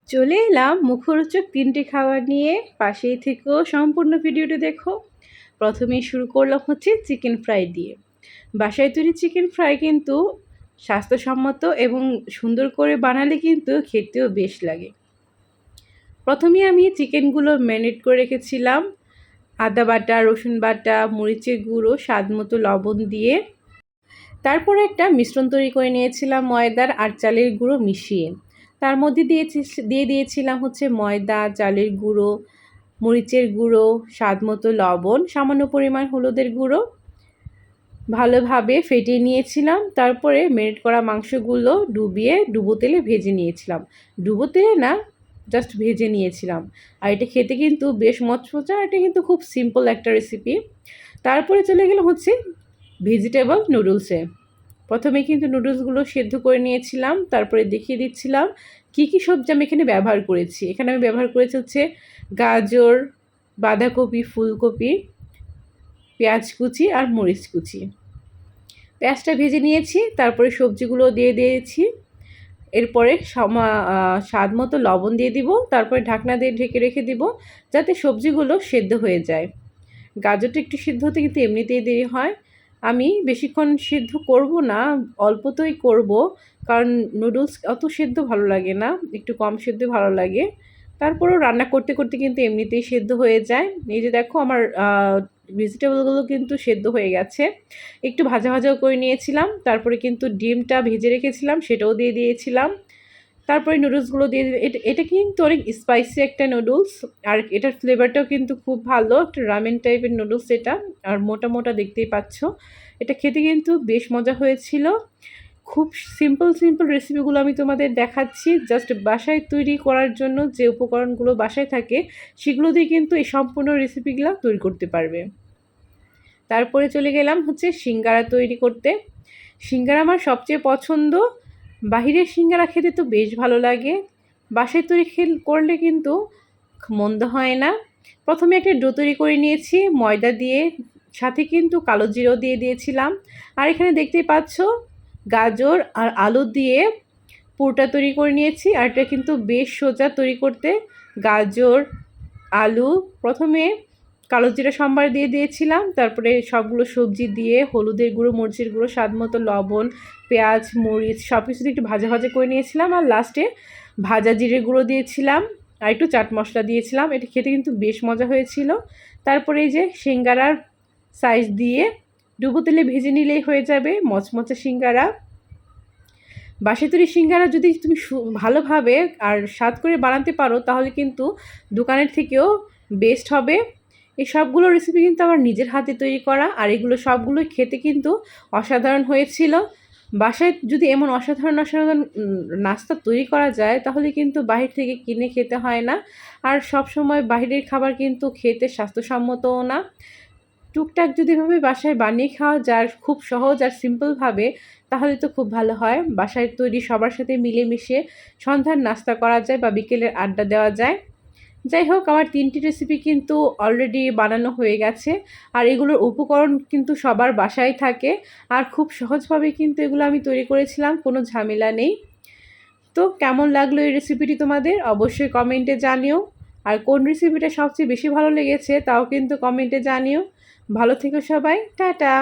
চলে এলাম মুখরোচক ৩টি খাবার নিয়ে। পাশেই থেকেও সম্পূর্ণ ভিডিওটি দেখো। প্রথমেই শুরু করলাম হচ্ছে চিকেন ফ্রাই দিয়ে। বাসায় তৈরি চিকেন ফ্রাই কিন্তু স্বাস্থ্যসম্মত এবং সুন্দর করে বানালে কিন্তু খেতেও বেশ লাগে। প্রথমেই আমি চিকেনগুলো ম্যারিনেট করে রেখেছিলাম আদা বাটা, রসুন বাটা, মরিচের গুঁড়ো, স্বাদ মতো লবণ দিয়ে। তারপরে একটা মিশ্রণ তৈরি করে নিয়েছিলাম ময়দার আর চালের গুঁড়ো মিশিয়ে। তার মধ্যে দিয়ে দিয়েছিলাম হচ্ছে ময়দা, চালের গুঁড়ো, মরিচের গুঁড়ো, স্বাদ মতো লবণ, সামান্য পরিমাণ হলুদের গুঁড়ো। ভালোভাবে ফেটিয়ে নিয়েছিলাম। তারপরে ম্যারিনেট করা মাংসগুলো ডুবো তেলে ভেজে নিয়েছিলাম। ডুবো তেলে না, জাস্ট ভেজে নিয়েছিলাম। আর এটা খেতে কিন্তু বেশ মচমচা। এটা কিন্তু খুব সিম্পল একটা রেসিপি। তারপরে চলে গেলাম হচ্ছে ভেজিটেবল নুডলসে। প্রথমে কিন্তু নুডলসগুলো সেদ্ধ করে নিয়েছিলাম। তারপরে দেখিয়ে দিচ্ছিলাম কী কী সবজি আমি এখানে ব্যবহার করেছি। এখানে আমি ব্যবহার করেছি হচ্ছে গাজর, বাঁধাকপি, ফুলকপি, পেঁয়াজ কুচি আর মরিচ কুচি। পেঁয়াজটা ভেজে নিয়েছি, তারপরে সবজিগুলো দিয়ে দিয়েছি। এরপরে স্বাদ মতো লবণ দিয়ে দিব। তারপরে ঢাকনা দিয়ে ঢেকে রেখে দিব যাতে সবজিগুলো সেদ্ধ হয়ে যায়। গাজরটা একটু সিদ্ধ হতে কিন্তু এমনিতেই দেরি হয়। আমি বেশিক্ষণ সিদ্ধ করব না, অল্পতেই করব, কারণ নুডলস অত সিদ্ধ ভালো লাগে না, একটু কম সিদ্ধ ভালো লাগে। তারপরেও রান্না করতে করতে কিন্তু এমনিতেই সেদ্ধ হয়ে যায়। এই যে দেখো আমার ভেজিটেবলগুলো কিন্তু সেদ্ধ হয়ে গেছে। একটু ভাজা ভাজাও করে নিয়েছিলাম। তারপরে কিন্তু ডিমটা ভেজে রেখেছিলাম, সেটাও দিয়ে দিয়েছিলাম। তারপরে নুডলসগুলো দিয়ে এটা কিন্তু অনেক স্পাইসি একটা নুডলস। আর এটার ফ্লেভারটাও কিন্তু খুব ভালো, একটা রামেন টাইপের নুডলস এটা। আর মোটা মোটা দেখতেই পাচ্ছ। এটা খেতে কিন্তু বেশ মজা হয়েছিল। খুব সিম্পল রেসিপিগুলো আমি তোমাদের দেখাচ্ছি। জাস্ট বাসায় তৈরি করার জন্য যে উপকরণগুলো বাসায় থাকে সেগুলো দিয়ে কিন্তু এই সম্পূর্ণ রেসিপিগুলো তৈরি করতে পারবে। তারপরে চলে গেলাম হচ্ছে সিঙ্গারা তৈরি করতে। সিঙ্গারা আমার সবচেয়ে পছন্দ। বাহিরের সিঙ্গারা খেতে তো বেশ ভালো লাগে, বাসায় তৈরি করলে কিন্তু মন্দ হয় না। প্রথমে একটা ডো তৈরি করে নিয়েছি ময়দা দিয়ে, সাথে কিন্তু কালো জিরাও দিয়ে দিয়েছিলাম। আর এখানে দেখতেই পাচ্ছ গাজর আর আলু দিয়ে পুরটা তৈরি করে নিয়েছি। আর এটা কিন্তু বেশ সোজা তৈরি করতে। গাজর, আলু প্রথমে কালো জিরা সম্বার দিয়ে দিয়েছিলাম। তারপরে সবগুলো সবজি দিয়ে হলুদের গুঁড়ো, মরিচের গুঁড়ো, স্বাদ মতো লবণ, পেঁয়াজ, মরিচ সব কিছু দিয়ে একটু ভাজা ভাজা করে নিয়েছিলাম। আর লাস্টে ভাজা জিরে গুঁড়ো দিয়েছিলাম আর একটু চাট মশলা দিয়েছিলাম। এটা খেতে কিন্তু বেশ মজা হয়েছিল। তারপরে এই যে সিঙ্গারার সাইজ দিয়ে ডুবো তেলে ভেজে নিলেই হয়ে যাবে মচমচে সিঙ্গারা। বাসায় তৈরি সিঙ্গারা যদি তুমি ভালোভাবে আর স্বাদ করে বানাতে পারো তাহলে কিন্তু দোকানের থেকেও বেস্ট হবে। এই সবগুলো রেসিপি কিন্তু আমার নিজের হাতে তৈরি করা, আর এগুলো সবগুলোই খেতে কিন্তু অসাধারণ হয়েছিল। বাসায় যদি এমন অসাধারণ নাস্তা তৈরি করা যায় তাহলে কিন্তু বাহির থেকে কিনে খেতে হয় না। আর সব সময় বাহিরের খাবার কিন্তু খেতে স্বাস্থ্যসম্মতও না। টুকটাক যদি ভাবে বাসায় বানিয়ে খাওয়া যায় খুব সহজ আর সিম্পলভাবে, তাহলে তো খুব ভালো হয়। বাসায় তৈরি সবার সাথে মিলেমিশে সন্ধ্যার নাস্তা করা যায় বা বিকেলের আড্ডা দেওয়া যায়। যাই হোক, আমার 3টি রেসিপি কিন্তু অলরেডি বানানো হয়ে গেছে। আর এগুলোর উপকরণ কিন্তু সবার বাসায় থাকে। আর খুব সহজভাবে কিন্তু এগুলো আমি তৈরি করেছিলাম, কোনো ঝামেলা নেই। তো কেমন লাগলো এই রেসিপিটি তোমাদের অবশ্যই কমেন্টে জানিও। আর কোন রেসিপিটা সবচেয়ে বেশি ভালো লেগেছে তাও কিন্তু কমেন্টে জানিও। ভালো থেকো সবাই, টাটা।